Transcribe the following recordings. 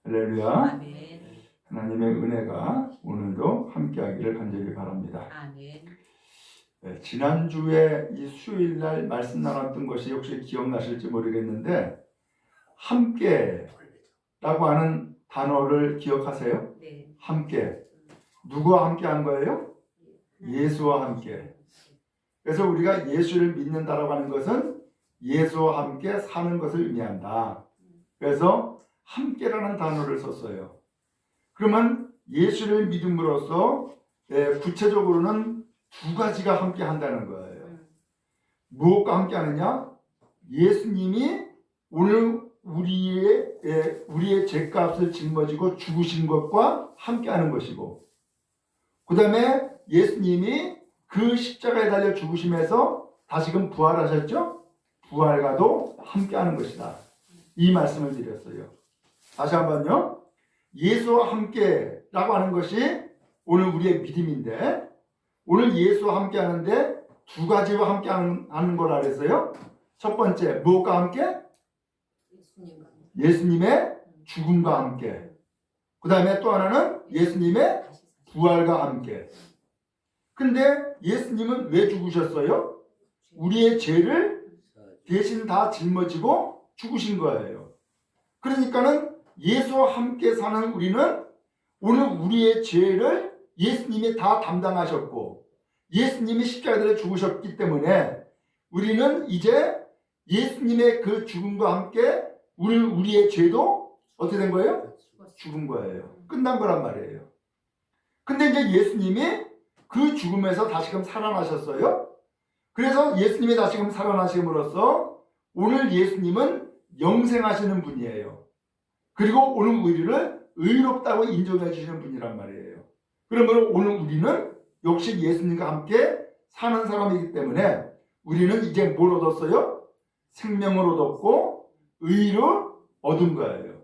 할렐루야. 아멘. 하나님의 은혜가 오늘도 함께하기를 간절히 바랍니다. 아멘. 네, 지난주에 이 수요일날 말씀 나눴던 것이 혹시 기억나실지 모르겠는데 함께라고 하는 단어를 기억하세요? 네. 함께. 누구와 함께한 거예요? 예수와 함께. 그래서 우리가 예수를 믿는다라고 하는 것은 예수와 함께 사는 것을 의미한다. 그래서 함께라는 단어를 썼어요. 그러면 예수를 믿음으로써 구체적으로는 두 가지가 함께 한다는 거예요. 무엇과 함께 하느냐? 예수님이 오늘 우리의 죄값을 짊어지고 죽으신 것과 함께 하는 것이고, 그 다음에 예수님이 그 십자가에 달려 죽으심에서 다시금 부활하셨죠? 부활과도 함께 하는 것이다. 이 말씀을 드렸어요. 다시 한번요. 예수와 함께라고 하는 것이 오늘 우리의 믿음인데, 오늘 예수와 함께 하는데 두 가지와 함께 하는 거라 그랬어요. 첫 번째, 무엇과 함께? 예수님의 죽음과 함께. 그 다음에 또 하나는 예수님의 부활과 함께. 근데 예수님은 왜 죽으셨어요? 우리의 죄를 대신 다 짊어지고 죽으신 거예요. 그러니까는 예수와 함께 사는 우리는 오늘 우리의 죄를 예수님이 다 담당하셨고 예수님이 십자가에 죽으셨기 때문에 우리는 이제 예수님의 그 죽음과 함께 우리의 죄도 어떻게 된 거예요? 죽은 거예요. 끝난 거란 말이에요. 근데 이제 예수님이 그 죽음에서 다시금 살아나셨어요. 그래서 예수님이 다시금 살아나심으로써 오늘 예수님은 영생하시는 분이에요. 그리고 오늘 우리를 의롭다고 인정해 주시는 분이란 말이에요. 그러면 오늘 우리는 역시 예수님과 함께 사는 사람이기 때문에 우리는 이제 뭘 얻었어요? 생명을 얻었고 의를 얻은 거예요.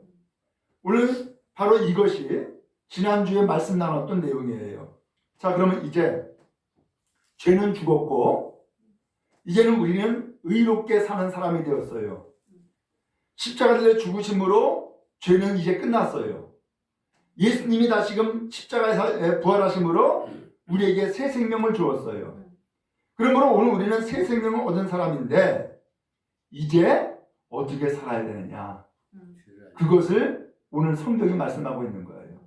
오늘 바로 이것이 지난주에 말씀 나눴던 내용이에요. 자, 그러면 이제 죄는 죽었고 이제는 우리는 의롭게 사는 사람이 되었어요. 십자가에 죽으심으로 죄는 이제 끝났어요. 예수님이 다시금 십자가에서 부활하심으로 우리에게 새 생명을 주었어요. 그러므로 오늘 우리는 새 생명을 얻은 사람인데 이제 어떻게 살아야 되느냐? 그것을 오늘 성경이 말씀하고 있는 거예요.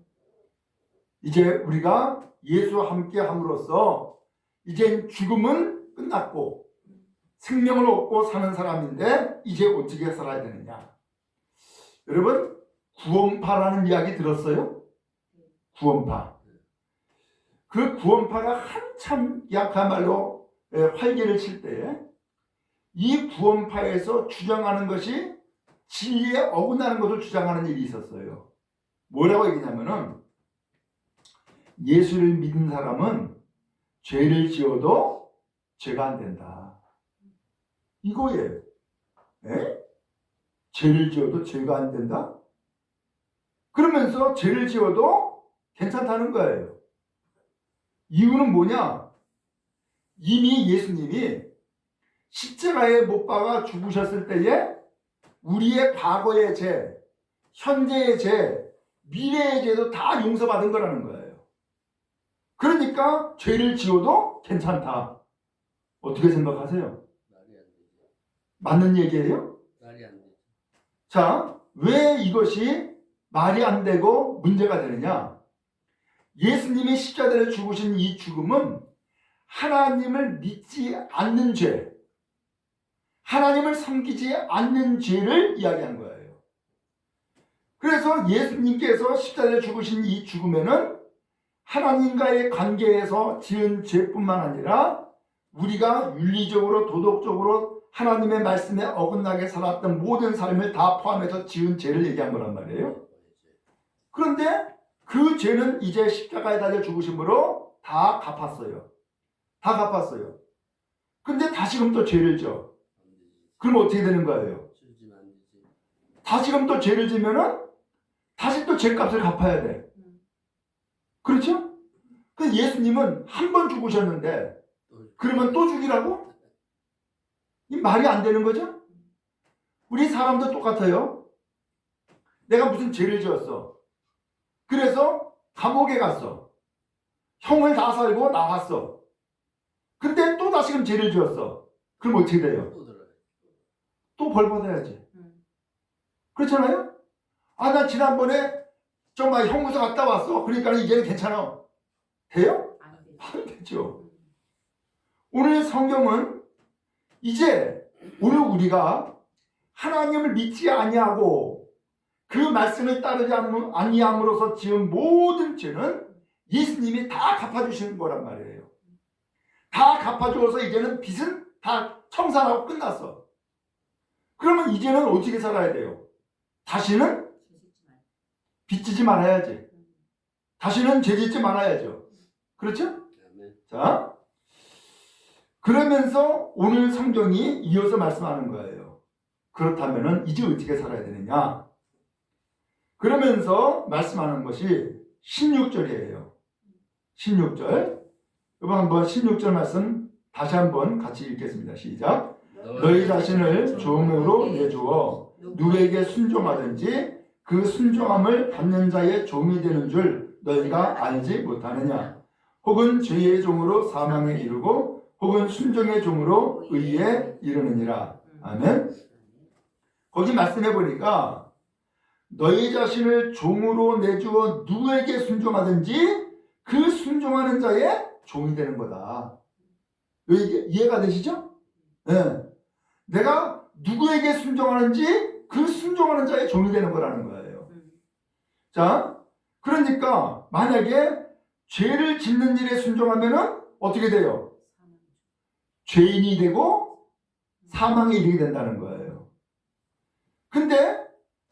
이제 우리가 예수와 함께 함으로써 이제 죽음은 끝났고 생명을 얻고 사는 사람인데 이제 어떻게 살아야 되느냐? 여러분 구원파라는 이야기 들었어요? 구원파. 그 구원파가 한참 그야말로 활기를 칠 때에 이 구원파에서 주장하는 것이 진리에 어긋나는 것을 주장하는 일이 있었어요. 뭐라고 얘기냐면은 예수를 믿는 사람은 죄를 지어도 죄가 안 된다. 이거예요. 에? 죄를 지어도 죄가 안 된다? 그러면서 죄를 지어도 괜찮다는 거예요. 이유는 뭐냐? 이미 예수님이 십자가에 못 박아 죽으셨을 때에 우리의 과거의 죄, 현재의 죄, 미래의 죄도 다 용서받은 거라는 거예요. 그러니까 죄를 지어도 괜찮다. 어떻게 생각하세요? 맞는 얘기예요? 자, 왜 이것이 말이 안 되고 문제가 되느냐? 예수님이 십자가에 죽으신 이 죽음은 하나님을 믿지 않는 죄, 하나님을 섬기지 않는 죄를 이야기한 거예요. 그래서 예수님께서 십자가에 죽으신 이 죽음에는 하나님과의 관계에서 지은 죄뿐만 아니라 우리가 윤리적으로 도덕적으로 하나님의 말씀에 어긋나게 살았던 모든 삶을 다 포함해서 지은 죄를 얘기한 거란 말이에요. 그런데 그 죄는 이제 십자가에 달려 죽으심으로 다 갚았어요. 다 갚았어요. 근데 다시금 또 죄를 져. 그럼 어떻게 되는 거예요? 다시금 또 죄를 지면은 다시 또 죄값을 갚아야 돼. 그렇죠? 그 예수님은 한 번 죽으셨는데 그러면 또 죽이라고? 이 말이 안 되는 거죠? 우리 사람도 똑같아요. 내가 무슨 죄를 지었어. 그래서 감옥에 갔어. 형을 다 살고 나왔어. 근데 또 다시금 죄를 지었어. 그럼 어떻게 돼요? 또 벌 받아야지. 그렇잖아요? 아, 나 지난번에 정말 형무소 갔다 왔어. 그러니까 이제는 괜찮아. 돼요? 안 되죠. 오늘 성경은 이제 오늘 우리가 하나님을 믿지 아니하고 그 말씀을 따르지 아니함으로써 지은 모든 죄는 예수님이 다 갚아주시는 거란 말이에요. 다 갚아주어서 이제는 빚은 다 청산하고 끝났어. 그러면 이제는 어떻게 살아야 돼요? 다시는 빚지지 말아야지. 다시는 죄짓지 말아야죠. 그렇죠? 자, 그러면서 오늘 성경이 이어서 말씀하는 거예요. 그렇다면 이제 어떻게 살아야 되느냐? 그러면서 말씀하는 것이 16절이에요. 16절. 이번 한번 16절 말씀 다시 한번 같이 읽겠습니다. 시작. 너희 자신을 종으로 내주어 누구에게 순종하든지 그 순종함을 받는 자의 종이 되는 줄 너희가 알지 못하느냐? 혹은 죄의 종으로 사망에 이르고 혹은 순종의 종으로 의에 이르느니라. 아멘. 거기 말씀해 보니까 너희 자신을 종으로 내주어 누구에게 순종하든지 그 순종하는 자의 종이 되는 거다. 이해가 되시죠? 네. 내가 누구에게 순종하는지 그 순종하는 자의 종이 되는 거라는 거예요. 자, 그러니까 만약에 죄를 짓는 일에 순종하면은 어떻게 돼요? 죄인이 되고 사망에 이르게 된다는 거예요. 근데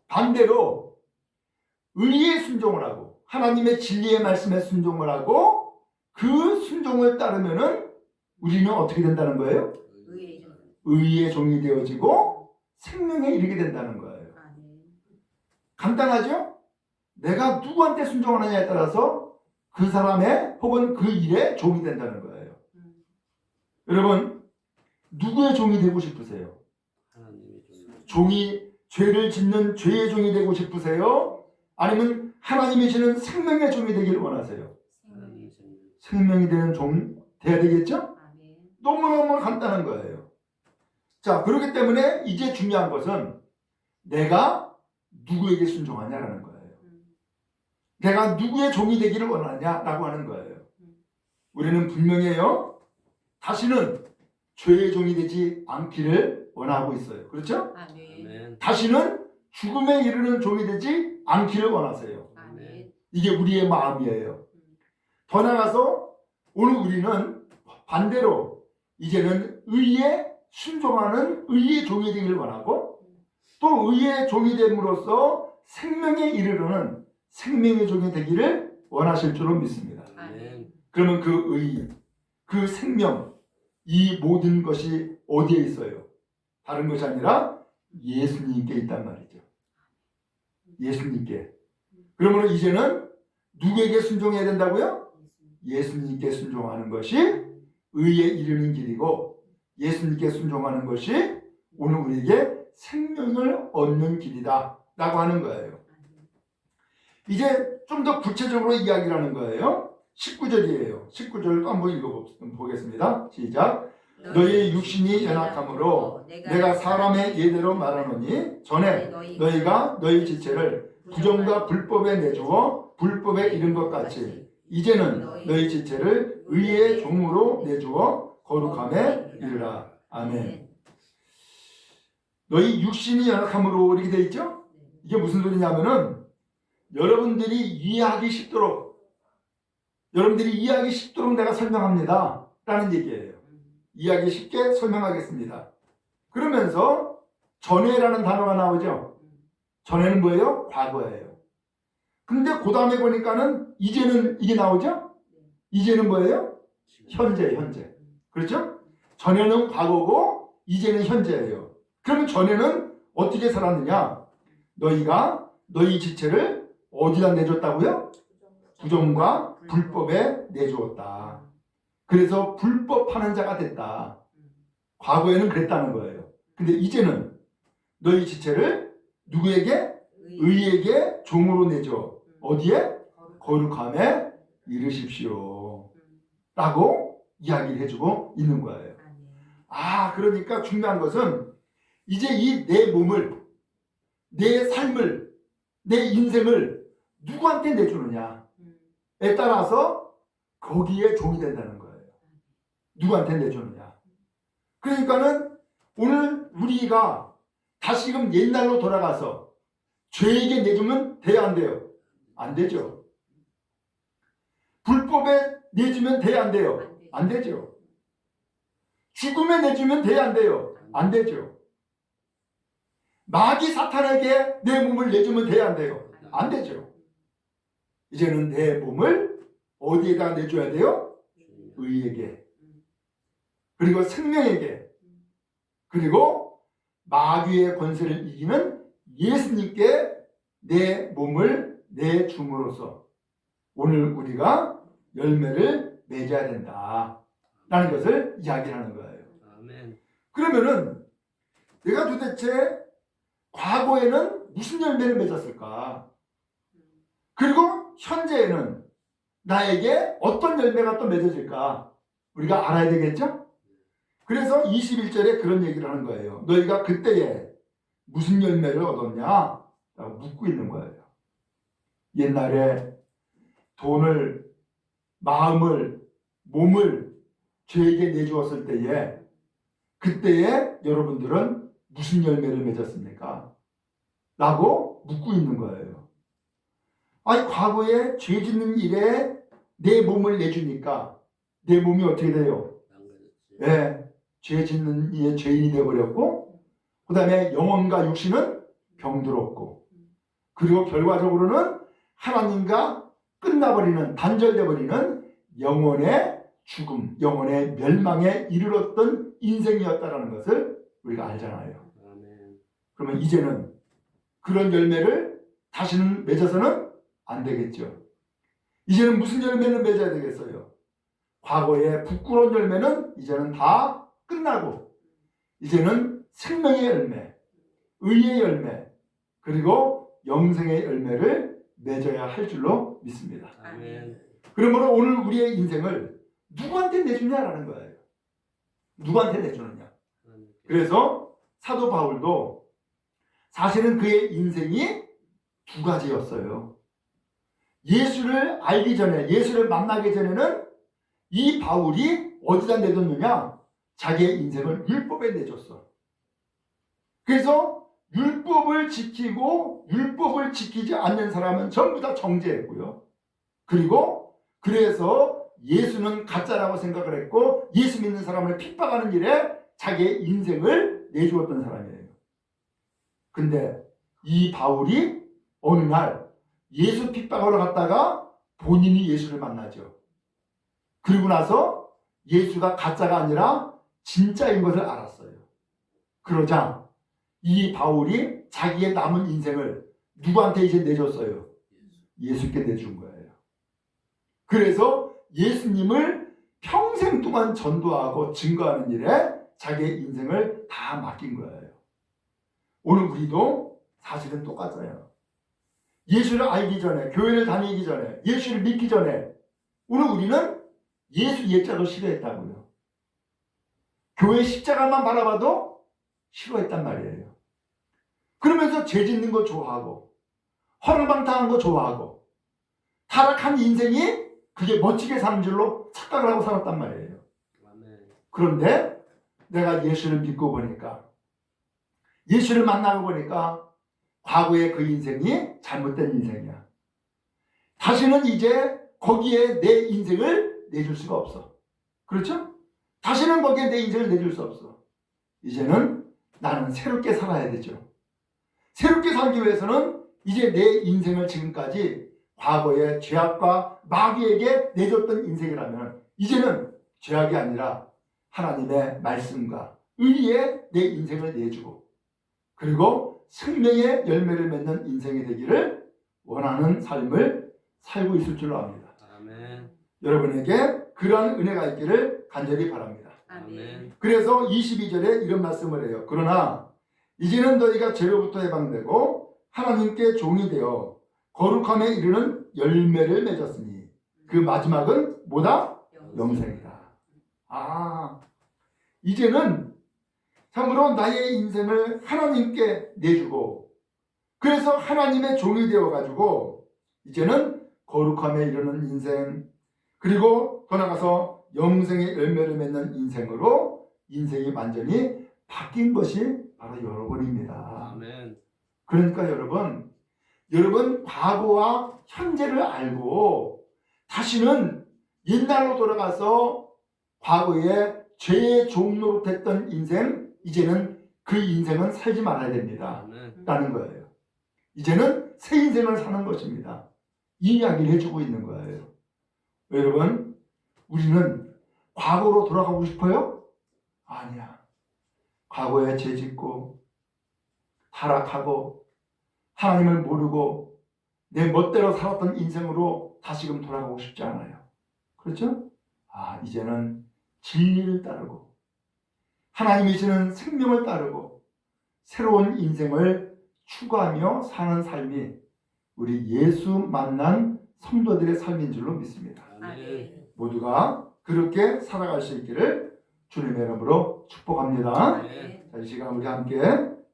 반대로 의에 순종을 하고 하나님의 진리의 말씀에 순종을 하고 그 순종을 따르면은 우리는 어떻게 된다는 거예요? 의의 종이 되어지고 생명에 이르게 된다는 거예요. 간단하죠? 내가 누구한테 순종하느냐에 따라서 그 사람의 혹은 그 일의 종이 된다는 거예요. 여러분, 누구의 종이 되고 싶으세요? 종이 죄를 짓는 죄의 종이 되고 싶으세요? 아니면 하나님이 주는 생명의 종이 되기를 원하세요? 생명이 되는 종 돼야 되겠죠? 너무너무 간단한 거예요. 자, 그렇기 때문에 이제 중요한 것은 내가 누구에게 순종하냐라는 거예요. 내가 누구의 종이 되기를 원하냐라고 하는 거예요. 우리는 분명해요. 다시는 죄의 종이 되지 않기를 원하고 있어요. 그렇죠? 아멘. 다시는 죽음에 이르는 종이 되지 않기를 원하세요. 아멘. 이게 우리의 마음이에요. 더 나아가서 오늘 우리는 반대로 이제는 의에 순종하는 의의 종이 되기를 원하고 또 의의 종이 됨으로써 생명에 이르르는 생명의 종이 되기를 원하실 줄로 믿습니다. 아멘. 그러면 그 의, 그 생명, 이 모든 것이 어디에 있어요? 다른 것이 아니라 예수님께 있단 말이죠. 예수님께. 그러면 이제는 누구에게 순종해야 된다고요? 예수님께 순종하는 것이 의에 이르는 길이고 예수님께 순종하는 것이 오늘 우리에게 생명을 얻는 길이다 라고 하는 거예요. 이제 좀 더 구체적으로 이야기를 하는 거예요. 19절이에요. 19절도 한번 읽어보겠습니다. 시작. 너희 육신이 연약함으로 내가 사람의 예대로 말하노니 전에 너희가 너희 지체를 부정과 불법에 내주어 불법에 이른 것 같이 이제는 너희 지체를 의의 종으로 내주어 거룩함에 이르라. 아멘. 너희 육신이 연약함으로 이렇게 돼 있죠? 이게 무슨 소리냐면은 여러분들이 이해하기 쉽도록 내가 설명합니다 라는 얘기예요. 이해하기 쉽게 설명하겠습니다. 그러면서 전에라는 단어가 나오죠. 전에는 뭐예요? 과거예요. 근데 그 다음에 보니까는 이제는 이게 나오죠? 이제는 뭐예요? 현재. 그렇죠? 전에는 과거고 이제는 현재예요. 그러면 전에는 어떻게 살았느냐? 너희가 너희 지체를 어디다 내줬다고요? 부정과 불법에 내주었다. 그래서 불법하는 자가 됐다. 과거에는 그랬다는 거예요. 근데 이제는 너희 지체를 누구에게? 의에게 종으로 내줘. 어디에? 거룩함에 이르십시오. 라고 이야기를 해주고 있는 거예요. 그러니까 중요한 것은 이제 이 내 몸을, 내 삶을, 내 인생을 누구한테 내주느냐에 따라서 거기에 종이 된다는 거예요. 누구한테 내주느냐. 그러니까는 오늘 우리가 다시금 옛날로 돌아가서 죄에게 내주면 돼야 안 돼요? 안 되죠. 불법에 내주면 돼야 안 돼요? 안 되죠. 죽음에 내주면 돼야 안 돼요? 안 되죠. 마귀 사탄에게 내 몸을 내주면 돼야 안 돼요? 안 되죠. 이제는 내 몸을 어디에다 내줘야 돼요? 의에게, 그리고 생명에게, 그리고 마귀의 권세를 이기는 예수님께 내 몸을 내줌으로써 오늘 우리가 열매를 맺어야 된다라는 것을 이야기하는 거예요. 아멘. 그러면은 내가 도대체 과거에는 무슨 열매를 맺었을까? 그리고 현재에는 나에게 어떤 열매가 또 맺어질까? 우리가 알아야 되겠죠? 그래서 21절에 그런 얘기를 하는 거예요. 너희가 그때에 무슨 열매를 얻었냐? 라고 묻고 있는 거예요. 옛날에 돈을, 마음을, 몸을 죄에게 내주었을 때에 그때에 여러분들은 무슨 열매를 맺었습니까? 라고 묻고 있는 거예요. 과거에 죄 짓는 일에 내 몸을 내주니까 내 몸이 어떻게 돼요? 죄 짓는 일에 죄인이 되어버렸고, 그 다음에 영혼과 육신은 병들었고, 그리고 결과적으로는 하나님과 끝나버리는, 단절되어버리는 영혼의 죽음, 영혼의 멸망에 이르렀던 인생이었다는 것을 우리가 알잖아요. 그러면 이제는 그런 열매를 다시는 맺어서는 안 되겠죠. 이제는 무슨 열매를 맺어야 되겠어요? 과거의 부끄러운 열매는 이제는 다 끝나고 이제는 생명의 열매, 의의 열매, 그리고 영생의 열매를 맺어야 할 줄로 믿습니다. 아멘. 그러므로 오늘 우리의 인생을 누구한테 내주냐라는 거예요. 누구한테 내주느냐. 그래서 사도 바울도 사실은 그의 인생이 두 가지였어요. 예수를 알기 전에, 예수를 만나기 전에는 이 바울이 어디다 내줬느냐? 자기의 인생을 율법에 내줬어. 그래서 율법을 지키고 율법을 지키지 않는 사람은 전부 다 정죄했고요. 그리고 그래서 예수는 가짜라고 생각을 했고 예수 믿는 사람을 핍박하는 일에 자기의 인생을 내주었던 사람이에요. 근데 이 바울이 어느 날 예수 핍박하러 갔다가 본인이 예수를 만나죠. 그리고 나서 예수가 가짜가 아니라 진짜인 것을 알았어요. 그러자 이 바울이 자기의 남은 인생을 누구한테 이제 내줬어요? 예수께 내준 거예요. 그래서 예수님을 평생 동안 전도하고 증거하는 일에 자기의 인생을 다 맡긴 거예요. 오늘 우리도 사실은 똑같아요. 예수를 알기 전에, 교회를 다니기 전에, 예수를 믿기 전에 오늘 우리는 예수 옛자도 싫어했다고요. 교회 십자가만 바라봐도 싫어했단 말이에요. 그러면서 죄 짓는 거 좋아하고 허랑방탕한 거 좋아하고 타락한 인생이 그게 멋지게 사는 줄로 착각을 하고 살았단 말이에요. 그런데 내가 예수를 믿고 보니까, 예수를 만나고 보니까 과거의 그 인생이 잘못된 인생이야. 다시는 이제 거기에 내 인생을 내줄 수가 없어. 그렇죠? 다시는 거기에 내 인생을 내줄 수 없어. 이제는 나는 새롭게 살아야 되죠. 새롭게 살기 위해서는 이제 내 인생을 지금까지 과거의 죄악과 마귀에게 내줬던 인생이라면 이제는 죄악이 아니라 하나님의 말씀과 의리에 내 인생을 내주고 그리고 생명의 열매를 맺는 인생이 되기를 원하는 삶을 살고 있을 줄로 압니다. 아멘. 여러분에게 그러한 은혜가 있기를 간절히 바랍니다. 아멘. 그래서 22절에 이런 말씀을 해요. 그러나 이제는 너희가 죄로부터 해방되고 하나님께 종이 되어 거룩함에 이르는 열매를 맺었으니 그 마지막은 뭐다? 영생이다. 이제는 참으로 나의 인생을 하나님께 내주고 그래서 하나님의 종이 되어가지고 이제는 거룩함에 이르는 인생 그리고 더 나아가서 영생의 열매를 맺는 인생으로 인생이 완전히 바뀐 것이 바로 여러분입니다. 아멘. 그러니까 여러분 과거와 현재를 알고 다시는 옛날로 돌아가서 과거에 죄의 종로로 됐던 인생 이제는 그 인생은 살지 말아야 됩니다. 라는 거예요. 이제는 새 인생을 사는 것입니다. 이 이야기를 해주고 있는 거예요. 여러분 우리는 과거로 돌아가고 싶어요? 아니야. 과거에 죄 짓고 타락하고 하나님을 모르고 내 멋대로 살았던 인생으로 다시금 돌아가고 싶지 않아요. 그렇죠? 이제는 진리를 따르고 하나님이 주는 생명을 따르고 새로운 인생을 추구하며 사는 삶이 우리 예수 만난 성도들의 삶인 줄로 믿습니다. 아멘. 모두가 그렇게 살아갈 수 있기를 주님의 이름으로 축복합니다. 아멘. 자, 이 시간 우리 함께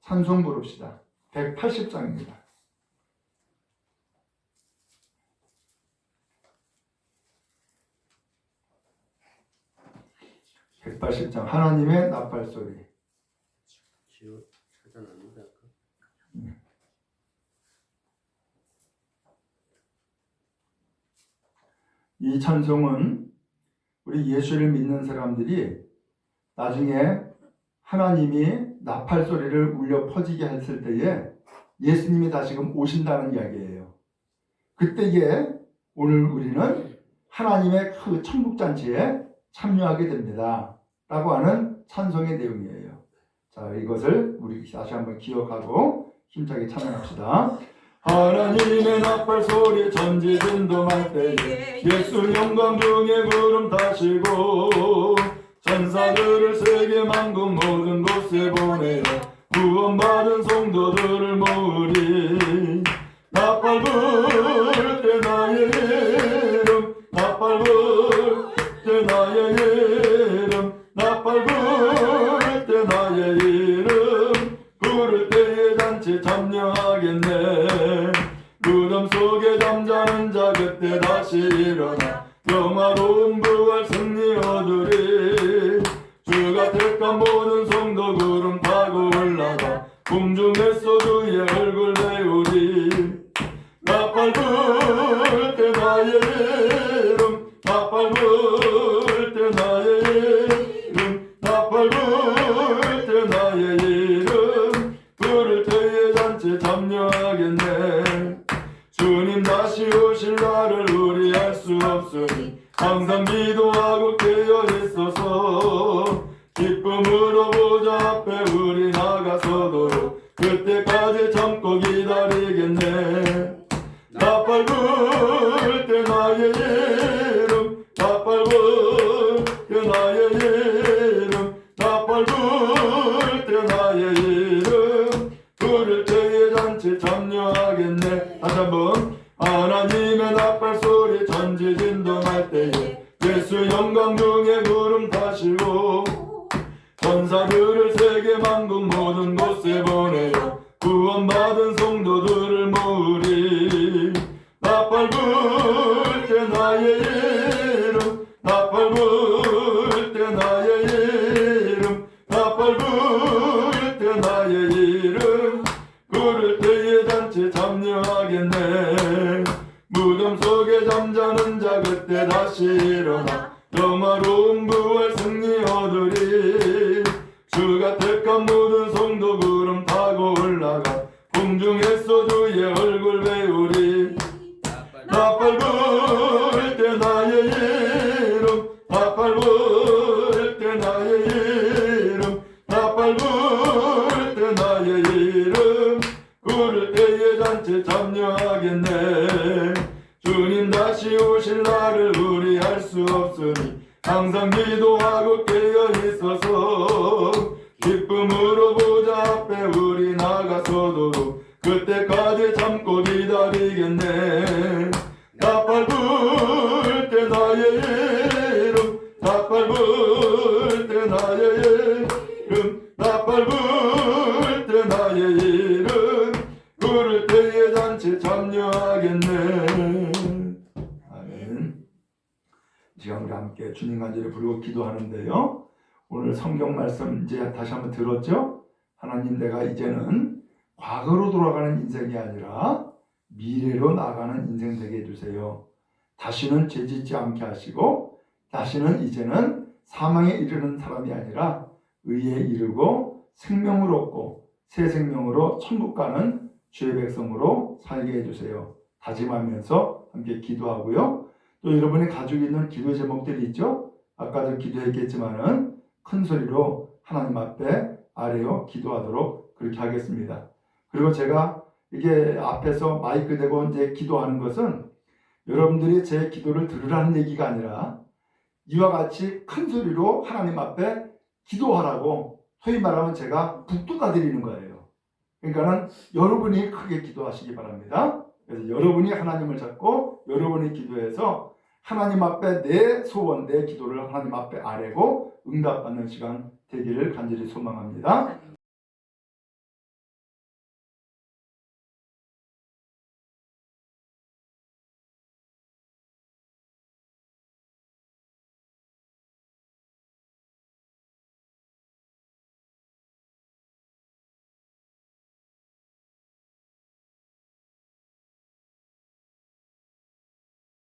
찬송 부릅시다. 180장입니다. 180장 하나님의 나팔소리. 찾아놨는데 이 찬송은 우리 예수를 믿는 사람들이 나중에 하나님이 나팔소리를 울려 퍼지게 했을 때에 예수님이 다시금 오신다는 이야기예요. 그때에 오늘 우리는 하나님의 그 천국잔치에 참여하게 됩니다. 라고 하는 찬송의 내용이에요. 자, 이것을 우리 다시 한번 기억하고 힘차게 찬양합시다. 하나님의 나팔소리 전지 진동할 때에 예수 영광 중에 구름 타시고 천사들을 세계 만국 모든 곳에 보내어 구원받은 성도들을 모으리. 나팔 불 때 나의 이름 나팔 불 때 나의 이름 나팔 불 때 나의 이름 부를 때에 잔치 참여하겠네. 무덤 속에 잠자는 자 그때 다시 일어나 영화로운 부활 승리 얻으리. 주가 택한 모든 성도 구름 타고 올라가 공중에서 주의 얼굴 배우리. 나팔 불 때 나의 이름 나팔 불 때 나의 이름 나팔 불 때 나의 이름 부를 때에 잔치 참여하겠네. 주님 다시 오실 날을 우리 알 수 없으니 항상 기도하고 깨어 있어서 기쁨으로 보좌 앞에 우리 나가서도록 그때까지 참고 기다리겠네. 나팔 불 때 나의 이름 나팔 불 때 나의 이름 나팔 불 때 나의 이름 부를 때에 잔치 참여하겠네. 다시 한번 하나님의 나팔소리 전지 진동할 때에 예수 영광 중에 구름 타시고 천사들을 세계 만국 모든 곳에 보내어 구원받은 성도들을 모으리. 나팔 불 때 나의 이름 나팔 불 때 나의 이름 나팔 불 때 나의 이름 부를 때에 잔치 참여하겠네. 무덤 속에 잠자는 자 그때 다시 일어나 영화로운 부활 승리 얻으리. 주가 택한 모든 성도 구름 타고 올라가 공중에서 주의 얼굴 배우리. 나팔 불 때 나의 이름 나팔 불 때 나의 이름 나팔 불 때 나의 이름 부를 때에 잔치 참여하겠네. 주님 다시 오실 날을 우리 알 수 없으니 항상 기도하고 깨어 있어서 기쁨으로 보좌 앞에 우리 나가서도록 그때까지 참고 기다리겠네. 닭밟을 때 나의 이름, 닭밟을 때 나의 이름, 닭밟을 때 나의 이름, 그럴 때에 잔치 참여하겠네. 아멘. 지금 우리 함께 주님 간절히 부르고 기도하는데요. 오늘 성경 말씀 이제 다시 한번 들었죠? 하나님, 내가 이제는 과거로 돌아가는 인생이 아니라 미래로 나아가는 인생 되게 해주세요. 다시는 죄짓지 않게 하시고, 다시는 이제는 사망에 이르는 사람이 아니라 의에 이르고 생명을 얻고 새 생명으로 천국 가는 주의 백성으로 살게 해주세요. 다짐하면서 함께 기도하고요. 또 여러분의 가지고 있는 기도 제목들이 있죠? 아까도 기도했겠지만은 큰 소리로 하나님 앞에 아뢰어 기도하도록 그렇게 하겠습니다. 그리고 제가 이게 앞에서 마이크 대고 이제 기도하는 것은 여러분들이 제 기도를 들으라는 얘기가 아니라 이와 같이 큰 소리로 하나님 앞에 기도하라고, 소위 말하면 제가 북돋아 드리는 거예요. 그러니까는 여러분이 크게 기도하시기 바랍니다. 그래서 여러분이 하나님을 잡고 여러분이 기도해서 하나님 앞에 내 소원, 내 기도를 하나님 앞에 아뢰고 응답받는 시간 되기를 간절히 소망합니다.